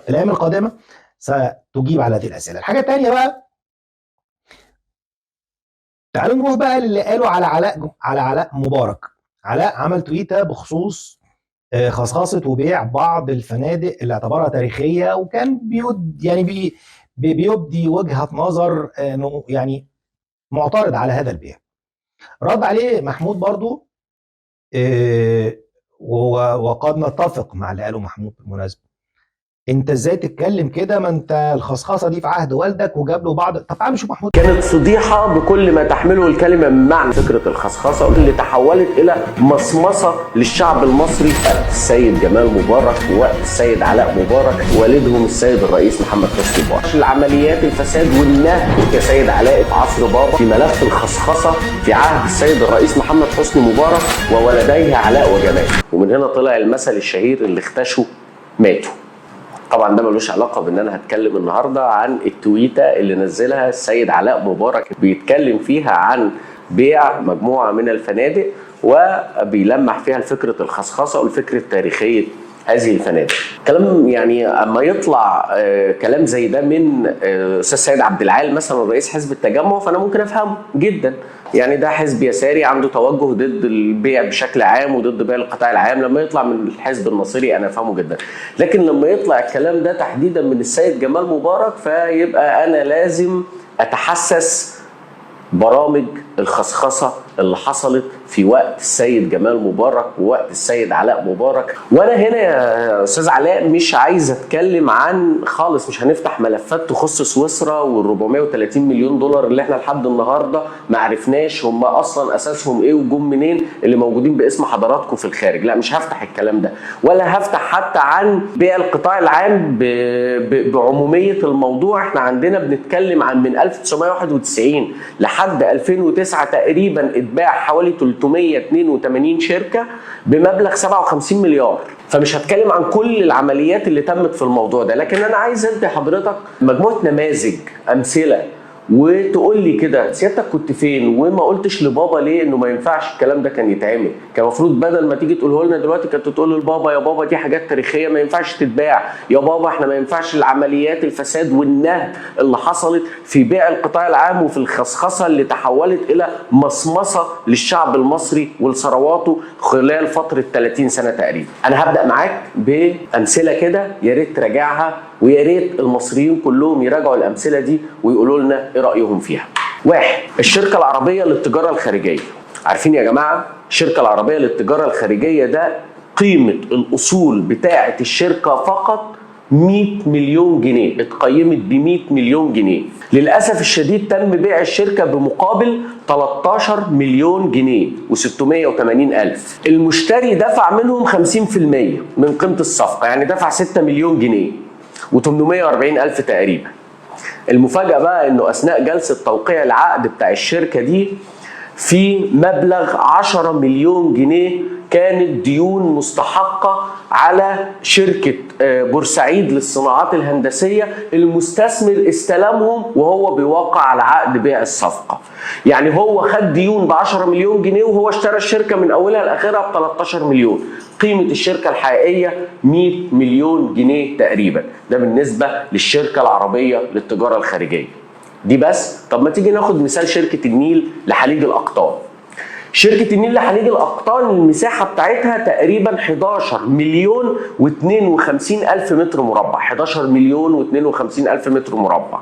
الايام القادمه ستجيب على هذه الاسئله. الحاجه الثانيه بقى، تعالوا نروح بقى للي قالوا على علاء مبارك. علاء عمل تويته بخصوص خصخصه وبيع بعض الفنادق اللي اعتبرها تاريخيه، وكان بيبدي وجهه نظر انه يعني معترض على هذا البيع. رد عليه محمود برضو، وقد نتفق مع اللي قاله محمود بالمناسبه. انت ازاي تتكلم كده؟ ما انت الخصخصه دي في عهد والدك وجاب له بعض. طب تعال نشوف محمود. كانت فضيحه بكل ما تحمله الكلمه من معنى. فكره الخصخصه اللي تحولت الى مصمصه للشعب المصري وقت السيد جمال مبارك ووقت السيد علاء مبارك ووالدهم السيد الرئيس محمد حسني مبارك. العمليات الفساد والنهب يا سيد علاء في عصر بابا في ملف الخصخصه في عهد السيد الرئيس محمد حسني مبارك وولديه علاء وجمال. ومن هنا طلع المثل الشهير اللي اختشوا ماتوا. طبعا ده ملوش علاقه بان انا هتكلم النهارده عن التويته اللي نزلها السيد علاء مبارك بيتكلم فيها عن بيع مجموعه من الفنادق وبيلمح فيها لفكره الخصخصه والفكره التاريخيه هذه الفنادق. كلام يعني اما يطلع كلام زي ده من استاذ سيد عبد العال مثلا رئيس حزب التجمع، فانا ممكن افهمه جدا. يعني ده حزب يساري عنده توجه ضد البيع بشكل عام وضد بيع القطاع العام. لما يطلع من الحزب الناصري انا افهمه جدا، لكن لما يطلع الكلام ده تحديدا من السيد جمال مبارك فيبقى انا لازم اتحسس برامج الخصخصه اللي حصلت في وقت السيد جمال مبارك ووقت السيد علاء مبارك. وانا هنا يا استاذ علاء مش عايز اتكلم عن خالص، مش هنفتح ملفات تخص سويسرا وال 430 مليون دولار اللي احنا لحد النهارده ما عرفناش هم اصلا اساسهم ايه وجم منين اللي موجودين باسم حضراتكم في الخارج. لا مش هفتح الكلام ده، ولا هفتح حتى عن بيع القطاع العام بعموميه الموضوع. احنا عندنا بنتكلم عن من 1991 لحد 2009 تقريبا اتباع حوالي 382 شركه بمبلغ 57 مليار. فمش هتكلم عن كل العمليات اللي تمت في الموضوع ده، لكن انا عايز ادي حضرتك مجموعه نماذج امثله وتقول لي كده سيادتك كنت فين وما قلتش لبابا ليه انه ما ينفعش الكلام ده كان يتعمل. كان المفروض بدل ما تيجي تقوله لنا دلوقتي كنت تقول لبابا يا بابا دي حاجات تاريخيه ما ينفعش تتباع، يا بابا احنا ما ينفعش العمليات الفساد والنهب اللي حصلت في بيع القطاع العام وفي الخصخصه اللي تحولت الى مصمصه للشعب المصري ولثرواته خلال فتره 30 سنه تقريبا. انا هبدا معاك بامثله كده يا ريت تراجعها، ويا ريت المصريين كلهم يراجعوا الامثله دي ويقولوا لنا ايه رايهم فيها. واحد، الشركه العربيه للتجاره الخارجيه. عارفين يا جماعه الشركه العربيه للتجاره الخارجيه ده قيمه الاصول بتاعه الشركه فقط 100 مليون جنيه، اتقيمت ب 100 مليون جنيه. للاسف الشديد تم بيع الشركه بمقابل 13 مليون جنيه و680 الف. المشتري دفع منهم 50% من قيمه الصفقه، يعني دفع 6 مليون جنيه و840 الف تقريبا. المفاجاه بقى انه اثناء جلسه توقيع العقد بتاع الشركه دي في مبلغ 10 مليون جنيه كانت ديون مستحقة على شركة بورسعيد للصناعات الهندسية. المستثمر استلمهم وهو بيوقع على عقد بيع الصفقة. يعني هو خد ديون ب 10 مليون جنيه وهو اشترى الشركة من أولها لآخرها ب 13 مليون. قيمة الشركة الحقيقية 100 مليون جنيه تقريبا. ده بالنسبة للشركة العربية للتجارة الخارجية دي بس. طب ما تيجي ناخد مثال شركة النيل لحليج الأقطان. شركة النيل لحليج الأقطان المساحة بتاعتها تقريبا 11 مليون و52 ألف متر مربع. 11 مليون و52 ألف متر مربع.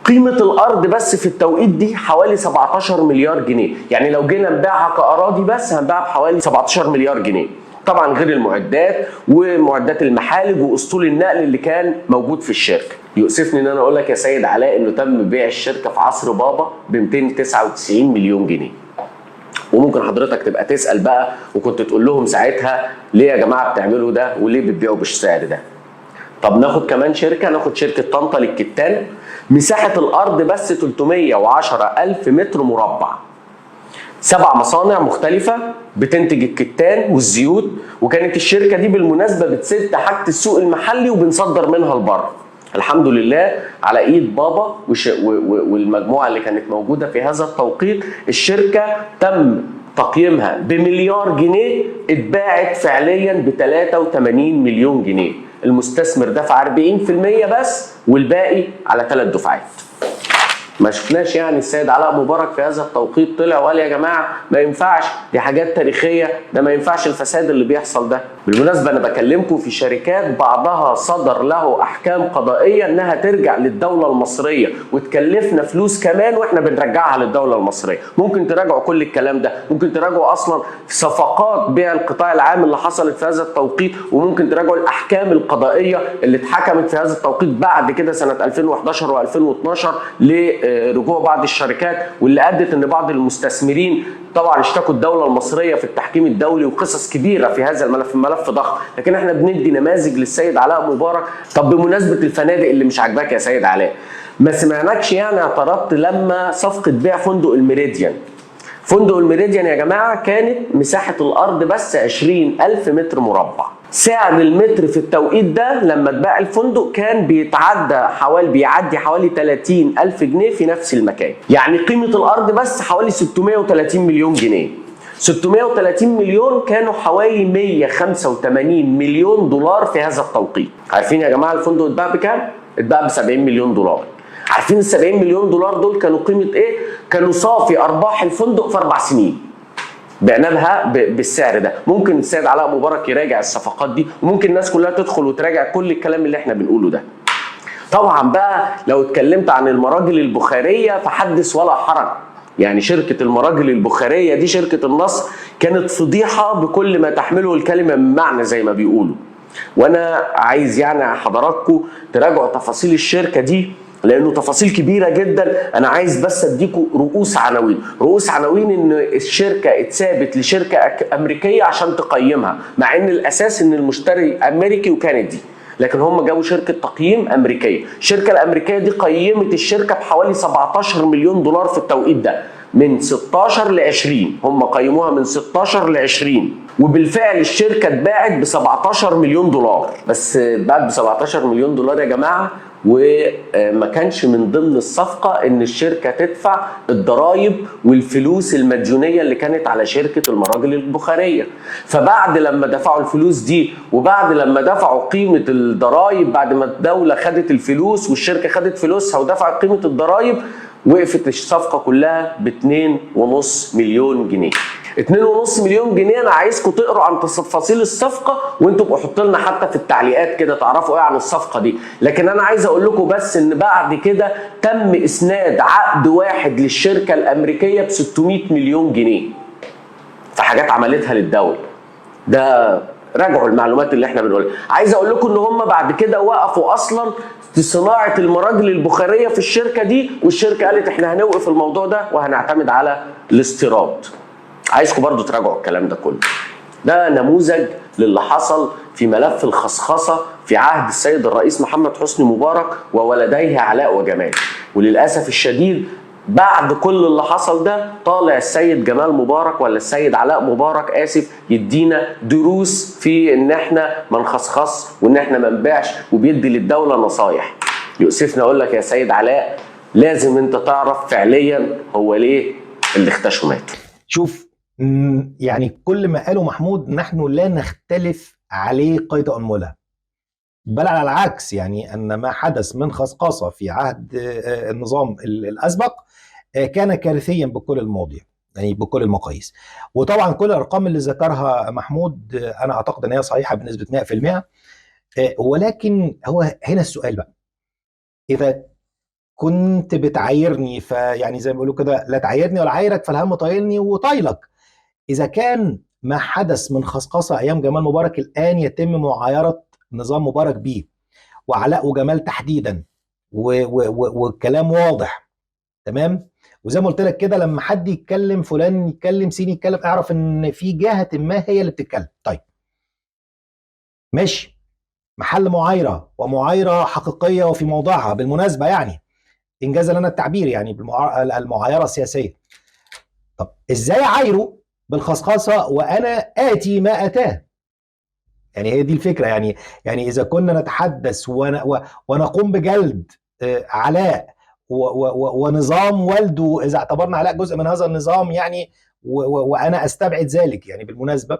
قيمة الأرض بس في التوقيت دي حوالي 17 مليار جنيه. يعني لو جينا نبيعها كأراضي بس هنبيعها بحوالي 17 مليار جنيه. طبعا غير المعدات ومعدات المحالج واسطول النقل اللي كان موجود في الشركه. يؤسفني ان انا اقول لك يا سيد علاء انه تم بيع الشركه في عصر بابا ب 299 مليون جنيه. وممكن حضرتك تبقى تسال بقى وكنت تقول لهم ساعتها ليه يا جماعه بتعملوا ده وليه بتبيعوا بالسعر ده. طب ناخد كمان شركه، ناخد شركه طنطا للكتان. مساحه الارض بس 310 الف متر مربع. 7 مصانع مختلفة بتنتج الكتان والزيوت. وكانت الشركة دي بالمناسبة بتسد حاجة السوق المحلي وبنصدر منها لبره. الحمد لله على ايد بابا والمجموعة اللي كانت موجودة في هذا التوقيت الشركة تم تقييمها بمليار جنيه، اتباعت فعليا ب 83 مليون جنيه. المستثمر دفع 40% بس والباقي على 3 دفعات. ما شفناش يعني السيد علاء مبارك في هذا التوقيت طلع وقال يا جماعه ما ينفعش، دي حاجات تاريخيه، ده ما ينفعش الفساد اللي بيحصل ده. بالمناسبه انا بكلمكم في شركات بعضها صدر له احكام قضائيه انها ترجع للدوله المصريه وتكلفنا فلوس كمان واحنا بنرجعها للدوله المصريه. ممكن تراجعوا كل الكلام ده، ممكن تراجعوا اصلا صفقات بيع القطاع العام اللي حصلت في هذا التوقيت، وممكن تراجعوا الاحكام القضائيه اللي اتحكمت في هذا التوقيت بعد كده سنه 2011 و2012 لرجوع بعض الشركات، واللي ادت ان بعض المستثمرين طبعا اشتكوا الدوله المصريه في التحكيم الدولي وقصص كبيره في هذا الملف، ملف ضخم. لكن احنا بندي نماذج للسيد علاء مبارك. طب بمناسبه الفنادق اللي مش عاجباك يا سيد علاء، ما سمعناكش يعني اعترضت لما صفقه بيع فندق الميريديان. فندق الميريديان يا جماعه كانت مساحه الارض بس 20,000 متر مربع. سعر المتر في التوقيت ده لما اتباع الفندق كان بيعدي حوالي 30,000 جنيه في نفس المكان. يعني قيمة الأرض بس حوالي 630 مليون جنيه. 630 مليون كانوا حوالي 185 مليون دولار في هذا التوقيت. عارفين يا جماعة الفندق اتباع بكام؟ اتباع ب 70 مليون دولار. عارفين ال 70 مليون دولار دول كانوا قيمة ايه؟ كانوا صافي أرباح الفندق في 4 سنين. بعناها بالسعر ده. ممكن السيد علاء مبارك يراجع الصفقات دي، وممكن الناس كلها تدخل وتراجع كل الكلام اللي احنا بنقوله ده. طبعا بقى لو اتكلمت عن المراجل البخاريه فحدث ولا حرج. يعني شركه المراجل البخاريه دي شركه النصر كانت فضيحه بكل ما تحمله الكلمه من معنى زي ما بيقولوا. وانا عايز يعني حضراتكم تراجعوا تفاصيل الشركه دي لانه تفاصيل كبيره جدا. انا عايز بس اديكم رؤوس عناوين ان الشركه اتسابت لشركه امريكيه عشان تقيمها، مع ان الاساس ان المشتري امريكي وكندي، لكن هم جابوا شركه تقييم امريكيه. الشركه الامريكيه دي قيمت الشركه بحوالي 17 مليون دولار في التوقيت ده، من 16 ل 20. هم قيموها من 16 ل 20، وبالفعل الشركه اتباعت ب 17 مليون دولار. بس اتباعت ب 17 مليون دولار يا جماعه، وما كانش من ضمن الصفقة ان الشركة تدفع الضرائب والفلوس المديونية اللي كانت على شركة المراجل البخارية. فبعد لما دفعوا الفلوس دي وبعد لما دفعوا قيمة الضرائب، بعد ما الدولة خدت الفلوس والشركة خدت فلوسها ودفعت قيمة الضرائب، وقفت الصفقة كلها ب 2.5 مليون جنيه. 2.5 مليون جنيه. انا عايزكم تقروا عن تفاصيل الصفقه وانتم ابقوا حطوا لنا حتى في التعليقات كده تعرفوا ايه عن الصفقه دي. لكن انا عايز اقول لكم بس ان بعد كده تم اسناد عقد واحد للشركه الامريكيه ب 600 مليون جنيه في حاجات عملتها للدوله. ده راجعوا المعلومات اللي احنا بنقولها. عايز اقول لكم ان هم بعد كده وقفوا اصلا في صناعه المراجل البخاريه في الشركه دي، والشركه قالت احنا هنوقف الموضوع ده وهنعتمد على الاستيراد. عايزكم برضو تراجعوا الكلام ده كله. ده نموذج للي حصل في ملف الخصخصة في عهد السيد الرئيس محمد حسني مبارك وولديه علاء وجمال. وللأسف الشديد بعد كل اللي حصل ده طالع السيد جمال مبارك ولا السيد علاء مبارك آسف يدينا دروس في ان احنا ما نخصخص وان احنا ما نبيعش، وبيدي للدولة نصايح. يؤسفنا اقول لك يا سيد علاء لازم انت تعرف فعليا هو ليه اللي اختشوا ماتوا. شوف، يعني كل ما قاله محمود نحن لا نختلف عليه قيد أنملة، بل على العكس. يعني أن ما حدث من خصخصة في عهد النظام الأسبق كان كارثيا بكل المواضيع، يعني بكل المقاييس. وطبعا كل الأرقام اللي ذكرها محمود أنا أعتقد أن هي صحيحة بنسبة 100%. ولكن هو هنا السؤال بقى، إذا كنت بتعايرني فيعني زي ما بيقولوا كده لا تعايرني ولا عايرك فالهم طايلني وطايلك. إذا كان ما حدث من خصخصة أيام جمال مبارك الآن يتم معايرة نظام مبارك بيه وعلاء وجمال تحديدا والكلام واضح تمام. وزي ما قلت لك كده لما حد يتكلم فلان يتكلم سين يتكلم اعرف ان في جهة ما هي اللي بتتكلم. طيب ماشي، محل معايرة ومعايرة حقيقية وفي موضعها بالمناسبة، يعني إنجاز لنا التعبير، يعني المعايرة السياسية. طب إزاي عايره بالخصخصة وأنا آتي ما أتاه؟ يعني هي دي الفكرة. يعني إذا كنا نتحدث ونقوم بجلد علاء ونظام والده، إذا اعتبرنا علاء جزء من هذا النظام يعني، وأنا أستبعد ذلك يعني بالمناسبة،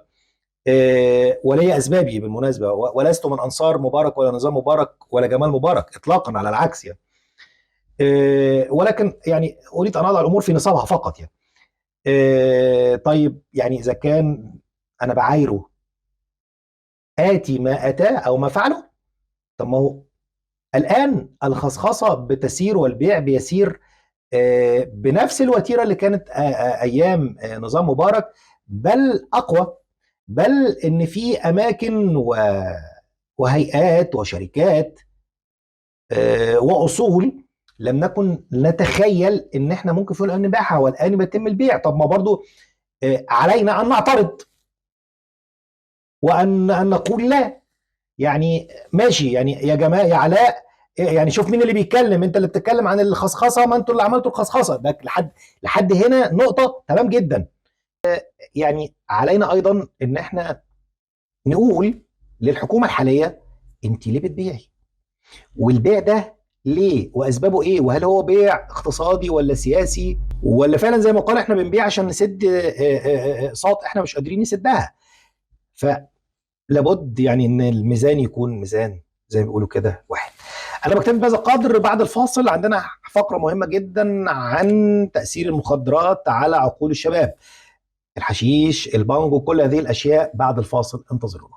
ولي اسبابي بالمناسبه، ولست من انصار مبارك ولا نظام مبارك ولا جمال مبارك اطلاقا، على العكس يعني. ولكن يعني اريد ان اضع الامور في نصابها فقط يعني. طيب يعني اذا كان انا بعايره اتي ما اتاه او ما فعله، طب ما هو الان الخصخصه بتسير والبيع بيسير بنفس الوتيره اللي كانت ايام نظام مبارك، بل اقوى. بل ان في اماكن وهيئات وشركات واصول لم نكن نتخيل ان احنا ممكن في يوم من الأيام نبيعها، والان بيتم البيع. طب ما برضو علينا ان نعترض وان نقول لا. يعني ماشي يعني يا جماعه يا علاء، يعني شوف مين اللي بيتكلم، انت اللي بتتكلم عن الخصخصه، ما انتوا اللي عملتوا الخصخصه ده. لحد هنا نقطه تمام جدا. يعني علينا ايضا ان احنا نقول للحكومه الحاليه انت ليه بتبيعي، والبيع ده ليه واسبابه ايه، وهل هو بيع اقتصادي ولا سياسي، ولا فعلا زي ما قال احنا بنبيع عشان نسد اقساط احنا مش قادرين نسدها. فلابد يعني ان الميزان يكون ميزان زي ما بيقولوا كده واحد. انا بكتفي بهذا القدر. بعد الفاصل عندنا فقره مهمه جدا عن تاثير المخدرات على عقول الشباب، الحشيش، البانجو، كل هذه الاشياء بعد الفاصل، انتظرونا.